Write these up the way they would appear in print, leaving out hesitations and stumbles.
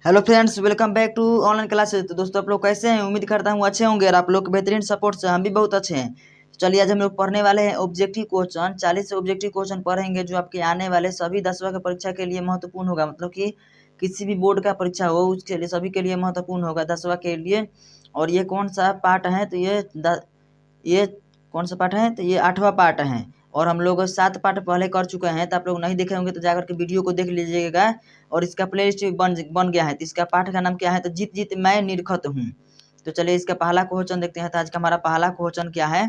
Hello friends, welcome back to online classes. तो दोस्तों, आप लोग कैसे हैं? उम्मीद करता हूँ अच्छे होंगे और आप लोग के बेहतरीन सपोर्ट से हम भी बहुत अच्छे हैं। तो चलिए, आज हम लोग पढ़ने वाले हैं ऑब्जेक्टिव क्वेश्चन। 40 ऑब्जेक्टिव क्वेश्चन पढ़ेंगे जो आपके आने वाले सभी 10वां के परीक्षा के लिए महत्वपूर्ण होगा। मतलब कि किसी भी बोर्ड का परीक्षा हो उसके लिए सभी के लिए महत्वपूर्ण होगा 10वां के लिए। और ये कौन सा पार्ट है? तो ये कौन सा पार्ट है? तो ये 8वां पार्ट है। और हम लोग 7 पार्ट पहले कर चुके हैं, तो आप लोग नहीं देखे होंगे तो जाकर के वीडियो को देख लीजिएगा। और इसका प्ले लिस्ट बन गया है। तो इसका पाठ का नाम क्या है? तो जीत जीत मैं निरखत हूँ। तो चलिए, इसका पहला क्वेश्चन देखते हैं। तो आज का हमारा पहला क्वेश्चन क्या है?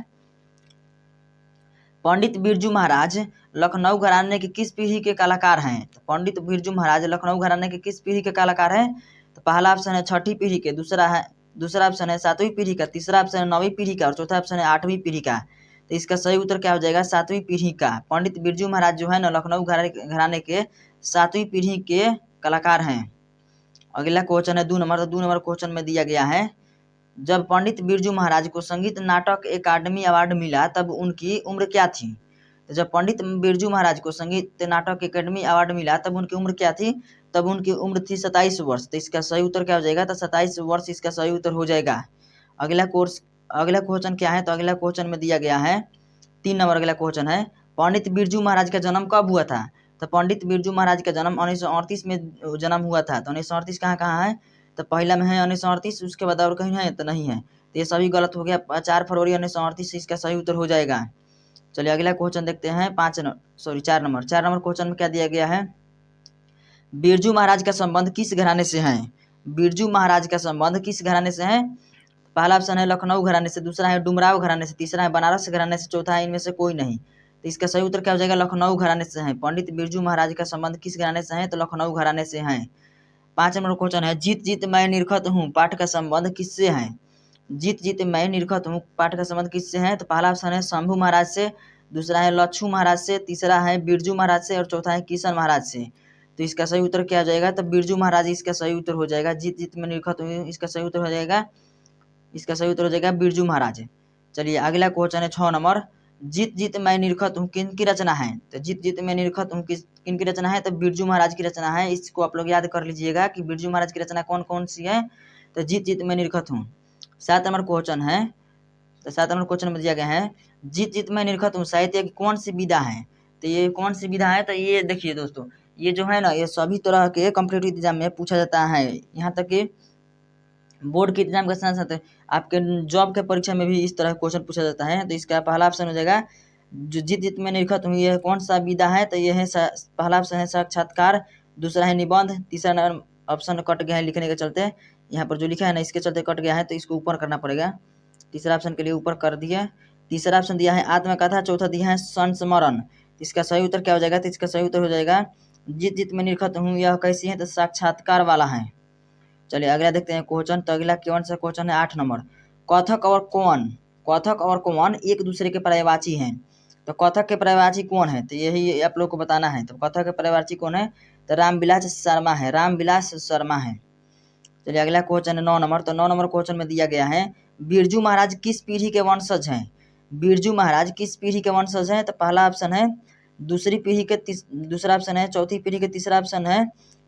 पंडित बिरजू महाराज लखनऊ घराने के किस पीढ़ी के कलाकार हैं? तो पंडित बिरजू महाराज लखनऊ घराने के किस पीढ़ी के कलाकार हैं? तो पहला ऑप्शन है 6ठी पीढ़ी के, दूसरा ऑप्शन है 7वीं पीढ़ी का, तीसरा ऑप्शन है 9वीं पीढ़ी का और चौथा ऑप्शन है 8वीं पीढ़ी का। तो इसका सही उत्तर क्या हो जाएगा? 7वीं पीढ़ी का। पंडित बिरजू महाराज जो है ना, लखनऊ घराने के 7वीं पीढ़ी के कलाकार हैं। अगला क्वेश्चन है 2 नंबर। तो 2 नंबर क्वेश्चन में दिया गया है, जब पंडित बिरजू महाराज को संगीत नाटक अकादमी अवार्ड मिला तब उनकी उम्र क्या थी? तो जब पंडित बिरजू महाराज को संगीत नाटक अकादमी अवार्ड मिला तब उनकी उम्र क्या थी? तब उनकी उम्र थी 27 वर्ष। तो इसका सही उत्तर क्या हो जाएगा? तो 27 वर्ष इसका सही उत्तर हो जाएगा। अगला क्वेश्चन क्या है? तो अगला क्वेश्चन में दिया गया है 3 नंबर। अगला क्वेश्चन है, पंडित बिरजू महाराज का जन्म कब हुआ था? तो पंडित बिरजू महाराज का जन्म 1938 में जन्म हुआ था। तो 1938 कहाँ है? तो पहला में है 1938, उसके बाद और कहीं है? तो नहीं है। तो ये सभी गलत हो गया। 4 फरवरी 1938 इसका सही उत्तर हो जाएगा। चलिए, अगला क्वेश्चन देखते हैं 4 नंबर। 4 नंबर क्वेश्चन में क्या दिया गया है? बिरजू महाराज का संबंध किस घराने से है? बिरजू महाराज का संबंध किस घराने से है? पहला ऑप्शन है लखनऊ घराने से, दूसरा है डुमराव घराने से, तीसरा है बनारस घराने से, चौथा है इनमें से कोई नहीं। तो इसका सही उत्तर क्या हो जाएगा? लखनऊ घराने से है। पंडित बिरजू महाराज का संबंध किस घराने से है? तो लखनऊ घराने से है। 5 नंबर क्वेश्चन है, जीत जीत मैं निरखत हूँ पाठ का संबंध किससे है? जीत जीत मैं निरखत हूँ पाठ का संबंध किससे है? तो पहला ऑप्शन है शंभू महाराज से, दूसरा है लच्छू महाराज से, तीसरा है बिरजू महाराज से और चौथा है किशन महाराज से। तो इसका सही उत्तर क्या हो जाएगा? तो बिरजू महाराज इसका सही उत्तर हो जाएगा। जीत जीत मैं निरखत हूँ इसका सही उत्तर हो जाएगा। इसका सही उत्तर हो जाएगा बिरजू महाराज। चलिए, अगला क्वेश्चन है 6 नंबर। जीत जीत मैं निरखत हूँ किन की रचना है? तो जीत जीत मैं निरखत हूँ किन की रचना है? तो बिरजू महाराज की रचना है। इसको आप लोग याद कर लीजिएगा कि बिरजू महाराज की रचना कौन कौन सी है। तो जीत जीत मैं निरखत हूँ। 7 नंबर क्वेश्चन है। तो 7 नंबर क्वेश्चन में दिया गया है, जीत जीत मैं निरखत हूँ साहित्य की कौन सी विधा है? तो ये कौन सी विधा है? तो ये देखिए दोस्तों, ये जो है ना, ये सभी तरह के कॉम्पिटिटिव एग्जाम में पूछा जाता है। यहाँ तक कि बोर्ड के एग्जाम के साथ साथ आपके जॉब के परीक्षा में भी इस तरह क्वेश्चन पूछा जाता है। तो इसका पहला ऑप्शन हो जाएगा, जो जीत जीत में निरखत हूँ ये कौन सा विधा है? तो ये है पहला ऑप्शन है साक्षात्कार, दूसरा है निबंध, तीसरा ऑप्शन कट गया है लिखने के चलते। यहाँ पर जो लिखा है ना, इसके चलते कट गया है, तो इसको ऊपर करना पड़ेगा। तीसरा ऑप्शन के लिए ऊपर कर दिया। तीसरा ऑप्शन दिया है आत्मकथा, चौथा दिया है संस्मरण। इसका सही उत्तर क्या हो जाएगा? तो इसका सही उत्तर हो जाएगा, जीत जीत में निरखत हूँ यह कैसी है? तो साक्षात्कार वाला है। चलिए, अगला देखते हैं क्वेश्चन। तो अगला कौन सा क्वेश्चन है? 8 नंबर। कथक और कौन एक दूसरे के पर्यायवाची हैं? तो कथक के पर्यायवाची कौन है? तो यही आप लोग को बताना है। तो कथक के पर्यायवाची कौन है? तो रामविलास शर्मा है। रामविलास शर्मा है। चलिए, अगला क्वेश्चन है 9 नंबर। तो 9 नंबर क्वेश्चन में दिया गया है, बिरजू महाराज किस पीढ़ी के वंशज हैं? बिरजू महाराज किस पीढ़ी के वंशज हैं? तो पहला ऑप्शन है दूसरी पीढ़ी के, दूसरा ऑप्शन है चौथी पीढ़ी के, तीसरा ऑप्शन है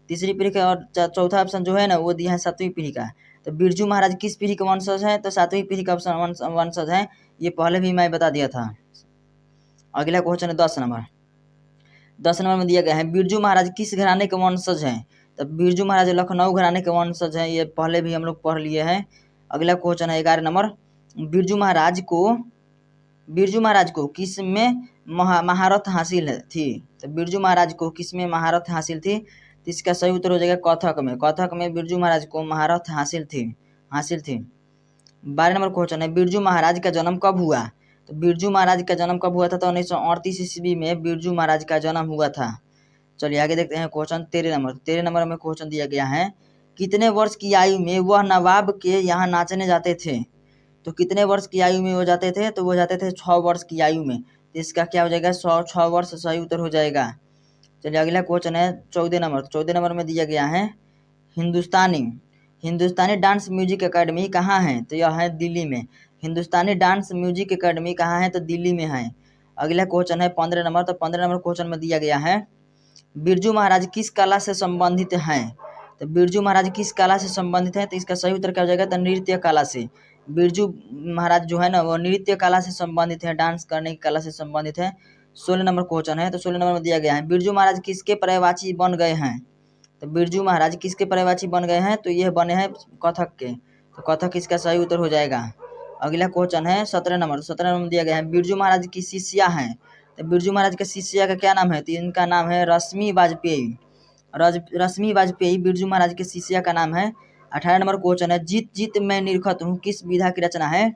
तीसरी पीढ़ी का और चौथा ऑप्शन जो है ना वो दिया है 7वीं पीढ़ी का। तो बिरजू महाराज किस पीढ़ी के वंशज हैं? तो 7वीं पीढ़ी का वंशज हैं। ये पहले भी मैं बता दिया था। अगला क्वेश्चन है 10 नंबर। 10 नंबर में दिया गया है, बिरजू महाराज किस घराने के वंशज हैं? तो बिरजू महाराज लखनऊ घराने के वंशज हैं। ये पहले भी हम लोग पढ़ लिए हैं। अगला क्वेश्चन है 11 नंबर। बिरजू महाराज को किस में महारत हासिल थी? तो बिरजू महाराज को किस में महारत हासिल थी? तो इसका सही उत्तर हो जाएगा कथक में। कथक में बिरजू महाराज को महारत हासिल थी। 12 नंबर क्वेश्चन है, बिरजू महाराज का जन्म कब हुआ? तो बिरजू महाराज का जन्म कब हुआ था? तो 1938 ईस्वी में बिरजू महाराज का जन्म हुआ था। चलिए, आगे देखते हैं क्वेश्चन 13 नंबर। 13 नंबर में क्वेश्चन दिया गया है, कितने वर्ष की आयु में वह नवाब के यहाँ नाचने जाते थे? तो कितने वर्ष की आयु में वो जाते थे? तो वो जाते थे 6 वर्ष की आयु में। तो इसका क्या हो जाएगा? 6 वर्ष सही उत्तर हो जाएगा। चलिए, अगला क्वेश्चन है 14 नंबर। 14 नंबर में दिया गया है, हिंदुस्तानी डांस म्यूजिक अकेडमी कहाँ है? तो यह है दिल्ली में। हिंदुस्तानी डांस म्यूजिक अकेडमी कहाँ है? तो दिल्ली में है। अगला क्वेश्चन है 15 नंबर। तो 15 नंबर क्वेश्चन में दिया गया है, बिरजू महाराज किस कला से संबंधित हैं? तो बिरजू महाराज किस कला से संबंधित है? तो इसका सही उत्तर क्या हो जाएगा? तो नृत्य कला से। बिरजू महाराज जो है ना वो नृत्य कला से संबंधित है, डांस करने की कला से संबंधित है। 16 नंबर क्वेश्चन है, तो 16 नंबर में दिया गया है बिरजू महाराज किसके पर्यवाची बन गए हैं? तो बिरजू महाराज किसके पर्यवाची बन गए हैं? तो यह बने हैं कथक के, तो कथक इसका सही उत्तर हो जाएगा। अगला क्वेश्चन है 17 नंबर, 17 नंबर में दिया गया है बिरजू महाराज की शिष्या हैं। तो बिरजू महाराज के शिष्या का क्या नाम है? तो इनका नाम है रश्मि वाजपेयी। रश्मि वाजपेयी बिरजू महाराज के शिष्या का नाम है। 18 नंबर क्वेश्चन है जीत जीत मैं निरखत हूँ किस विधा की रचना है?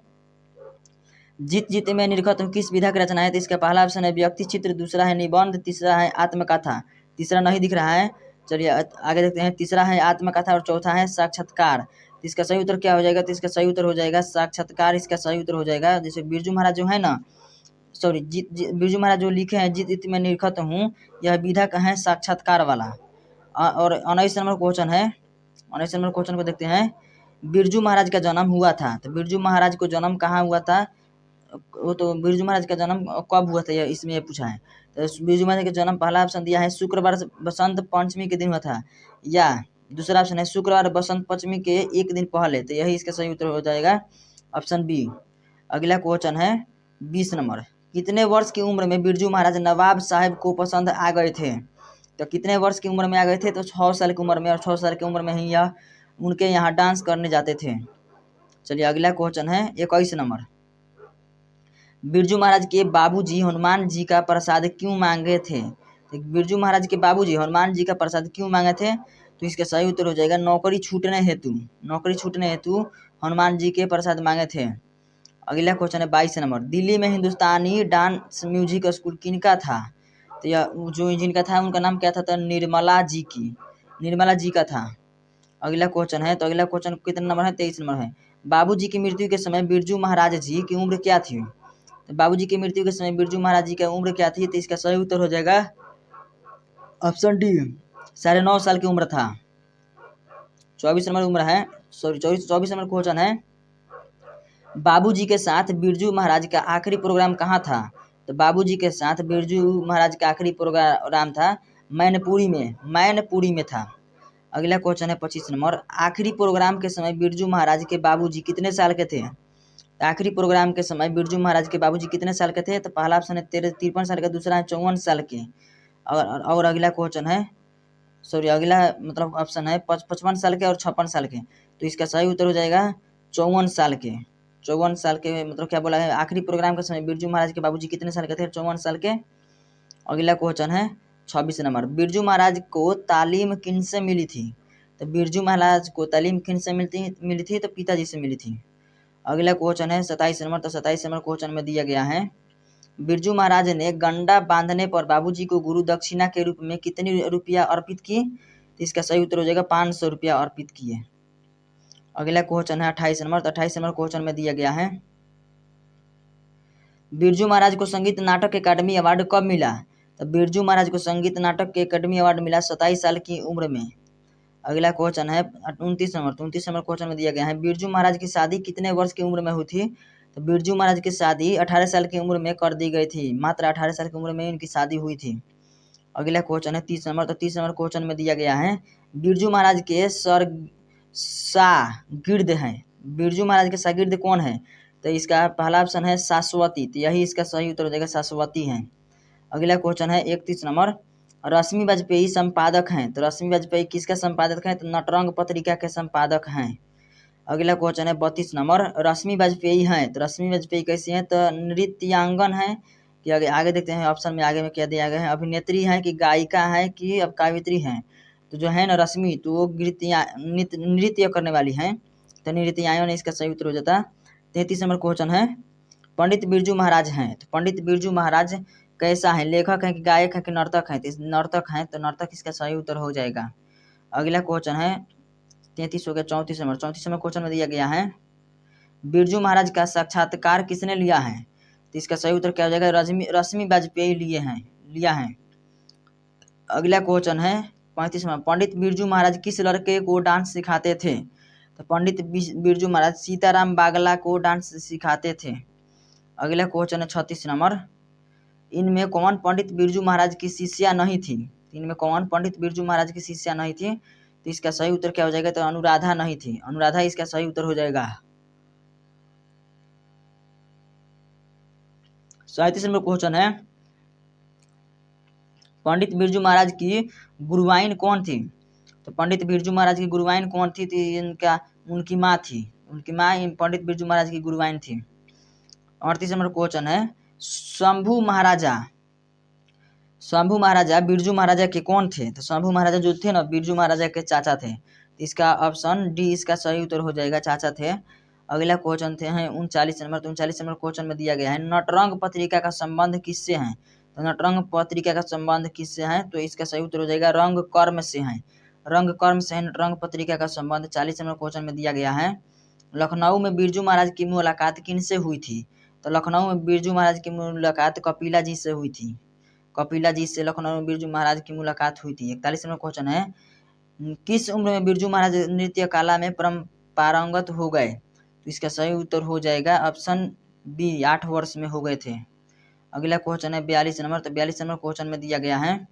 जीत जीत मैं निरखत हूँ किस विधा की रचना है? तो इसका पहला ऑप्शन है व्यक्ति चित्र, दूसरा है निबंध, तीसरा है आत्मकथा। तीसरा नहीं दिख रहा है, चलिए आगे देखते हैं। तीसरा है आत्मकथा और चौथा है साक्षात्कार। तो इसका सही उत्तर क्या हो जाएगा? तो इसका सही उत्तर हो जाएगा साक्षात्कार, इसका सही उत्तर हो जाएगा। जैसे बिरजू महाराज जो है ना, सॉरी बिरजू महाराज जो लिखे हैं जीत जीत मैं निरखत हूँ, यह विधा का है साक्षात्कार वाला। और 19 नंबर क्वेश्चन है, 19 नंबर क्वेश्चन को देखते हैं। बिरजू महाराज का जन्म हुआ था, तो बिरजू महाराज को जन्म कहाँ हुआ था? वो तो बिरजू महाराज का जन्म कब हुआ था, इसमें पूछा है। तो बिरजू महाराज का जन्म पहला ऑप्शन दिया है शुक्रवार बसंत पंचमी के दिन हुआ था, या दूसरा ऑप्शन है शुक्रवार बसंत पंचमी के एक दिन पहले। तो यही इसका सही उत्तर हो जाएगा ऑप्शन बी। अगला क्वेश्चन है 20 नंबर, कितने वर्ष की उम्र में बिरजू महाराज नवाब साहब को पसंद आ गए थे? तो कितने वर्ष की उम्र में आ गए थे? तो 6 साल की उम्र में, और 6 साल की उम्र में ही यह उनके यहाँ डांस करने जाते थे। चलिए अगला क्वेश्चन है 21 नंबर, बिरजू महाराज के बाबूजी हनुमान जी का प्रसाद क्यों मांगे थे? बिरजू महाराज के बाबूजी हनुमान जी का प्रसाद क्यों मांगे थे? तो इसका सही उत्तर हो जाएगा नौकरी छूटने हेतु। नौकरी छूटने हेतु हनुमान जी के प्रसाद मांगे थे। अगला क्वेश्चन है 22 नंबर, दिल्ली में हिंदुस्तानी डांस म्यूजिक स्कूल किनका था? तो यह जो जिनका था उनका नाम क्या था? तो निर्मला जी का था। अगला क्वेश्चन है, तो अगला क्वेश्चन कितना नंबर है? 23 नंबर है, बाबूजी की मृत्यु के समय बिरजू महाराज जी की उम्र क्या थी? तो बाबूजी की मृत्यु के समय बिरजू महाराज जी की उम्र क्या थी? तो इसका सही उत्तर हो जाएगा ऑप्शन डी, 9.5 साल की उम्र था। 24 नंबर उम्र है, सॉरी 24 नंबर क्वेश्चन है, बाबूजी के साथ बिरजू महाराज का आखिरी प्रोग्राम कहाँ था? तो बाबूजी के साथ बिरजू महाराज का आखिरी प्रोग्राम था मैनपुरी में था। अगला क्वेश्चन है 25 नंबर, आखिरी प्रोग्राम के समय बिरजू महाराज के बाबूजी कितने साल के थे? आखिरी प्रोग्राम के समय बिरजू महाराज के बाबूजी कितने साल के थे? तो पहला ऑप्शन है 53 साल का, दूसरा है 54 साल के। और अगला क्वेश्चन है, सॉरी अगला मतलब ऑप्शन है 55 साल के और 56 साल के। तो इसका सही उत्तर हो जाएगा 54 साल के। 54 साल के मतलब क्या बोला है, आखिरी प्रोग्राम के समय बिरजू महाराज के बाबूजी कितने साल के थे? 54 साल के। अगला क्वेश्चन है 26 नंबर, बिरजू महाराज को तालीम किन से मिली थी? तो बिरजू महाराज को तालीम किन से मिली थी? तो पिताजी से मिली थी। अगला क्वेश्चन है 27 नंबर, तो 27 नंबर क्वेश्चन में दिया गया है, बिरजू महाराज ने गंडा बांधने पर बाबूजी को गुरु दक्षिणा के रूप में कितनी रुपया अर्पित की? तो इसका सही उत्तर हो जाएगा 500 रुपया अर्पित किए। अगला क्वेश्चन है 28 नंबर, तो 28 नंबर क्वेश्चन में दिया गया है, बिरजू महाराज को संगीत नाटक अकादमी अवार्ड कब मिला? तो बिरजू महाराज को संगीत नाटक के अकादमी अवार्ड मिला 27 साल की उम्र में। अगला क्वेश्चन है 29 नंबर, 29 नंबर क्वेश्चन में दिया गया है, बिरजू महाराज की शादी कितने वर्ष की उम्र में हुई थी? तो बिरजू महाराज की शादी 18 साल की उम्र में कर दी गई थी, मात्र 18 साल की उम्र में इनकी शादी हुई थी। अगला क्वेश्चन है 30 नंबर, तो 30 नंबर क्वेश्चन में दिया गया है, बिरजू महाराज के शागिर्द हैं, बिरजू महाराज के शागिर्द कौन है? तो इसका पहला ऑप्शन है शाश्वती, तो यही इसका सही उत्तर हो जाएगा, शाश्वती हैं। अगला क्वेश्चन है 31 नंबर, रश्मि वाजपेयी संपादक हैं, तो रश्मि वाजपेयी किसका संपादक हैं? तो नटरंग पत्रिका के संपादक हैं। अगला क्वेश्चन है 32 नंबर, रश्मि वाजपेयी हैं, तो रश्मि वाजपेयी कैसी हैं? तो नृत्यांगन हैं कि आगे देखते हैं ऑप्शन में आगे में क्या दिया गया है, अभिनेत्री हैं कि गायिका हैं कि अब काव्यत्री हैं? तो जो है ना रश्मि, तो वो नृत्य करने वाली हैं, तो नृत्यांगन इसका सही उत्तर हो जाता। 33 नंबर क्वेश्चन है, पंडित बिरजू महाराज हैं, तो पंडित बिरजू महाराज कैसा है, लेखक है कि गायक है कि नर्तक है? तो नर्तक हैं, तो नर्तक इसका सही उत्तर हो जाएगा। अगला क्वेश्चन है 33 हो गया। 34 नंबर, 34 नंबर क्वेश्चन में दिया गया है, बिरजू महाराज का साक्षात्कार किसने लिया है? तो इसका सही उत्तर क्या हो जाएगा? रश्मि वाजपेयी लिया है। अगला क्वेश्चन है 35 नंबर, पंडित बिरजू महाराज किस लड़के को डांस सिखाते थे? तो पंडित बिरजू महाराज सीताराम बागला को डांस सिखाते थे। अगला क्वेश्चन है 36 नंबर, इनमें कौन पंडित बिरजू महाराज की शिष्या नहीं थी? इनमें कौन पंडित बिरजू महाराज की शिष्या नहीं थी? तो इसका सही उत्तर क्या हो जाएगा? तो अनुराधा नहीं थी, अनुराधा इसका सही उत्तर हो जाएगा। 37 नंबर क्वेश्चन है, पंडित बिरजू महाराज की गुरुवाइन कौन थी? तो पंडित बिरजू महाराज की गुरुवाइन कौन थी? तो इनका उनकी माँ थी, उनकी माँ पंडित बिरजू महाराज की गुरुवाइन थी। 38 नंबर क्वेश्चन है, शंभू महाराजा बिरजू महाराजा के कौन थे? तो शंभू महाराजा जो थे ना, बिरजू महाराजा के चाचा थे। तो इसका ऑप्शन डी इसका सही उत्तर हो जाएगा, चाचा थे। अगला क्वेश्चन थे हैं 39 नंबर। तो 39 नंबर क्वेश्चन में दिया गया है, नटरंग पत्रिका का संबंध किससे है? तो नटरंग पत्रिका का संबंध किससे है? तो इसका सही उत्तर हो जाएगा रंग कर्म से है, रंग कर्म से है नटरंग पत्रिका का संबंध। 40 नंबर क्वेश्चन में दिया गया है, लखनऊ में बिरजू महाराज की मुलाकात किनसे हुई थी? तो लखनऊ में बिरजू महाराज की मुलाकात कपिला जी से हुई थी, कपिला जी से लखनऊ में बिरजू महाराज की मुलाकात हुई थी। 41 नंबर क्वेश्चन है, किस उम्र में बिरजू महाराज नृत्य कला में पारंगत हो गए? तो इसका सही उत्तर हो जाएगा ऑप्शन बी, 8 वर्ष में हो गए थे। अगला क्वेश्चन है 42 नंबर। तो 42 नंबर क्वेश्चन में दिया गया है,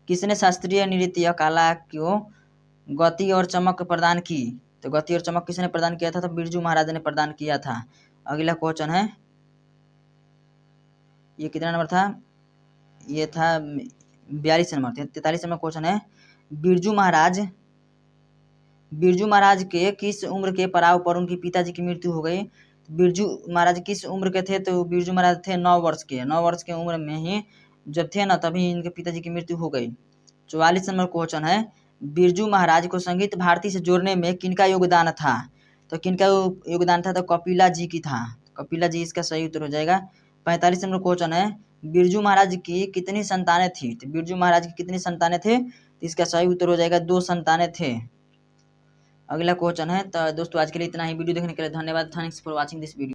किसने शास्त्रीय नृत्य कला को गति और चमक प्रदान की? तो गति और चमक किसने प्रदान किया था? तो बिरजू महाराज ने प्रदान किया था। अगला क्वेश्चन है, ये कितना नंबर था? ये था 42 नंबर। 43 नंबर क्वेश्चन है, बिरजू महाराज के किस उम्र के पड़ाव पर उनके पिताजी की मृत्यु हो गई? बिरजू महाराज किस उम्र के थे? तो बिरजू महाराज थे 9 वर्ष के, 9 वर्ष के उम्र में ही जब थे ना, तभी इनके पिताजी की मृत्यु हो गई। 44 नंबर क्वेश्चन है, बिरजू महाराज को संगीत भारती से जोड़ने में किनका योगदान था? तो किनका योगदान था? तो कपिला जी की था, कपिला जी इसका सही उत्तर हो जाएगा। 45 नंबर क्वेश्चन है, बिरजू महाराज की कितनी संतानें थी? तो बिरजू महाराज की कितनी संतानें थे? तो इसका सही उत्तर हो जाएगा 2 संतानें थे। अगला क्वेश्चन है, तो दोस्तों आज के लिए इतना ही। वीडियो देखने के लिए धन्यवाद। Thanks for watching this video.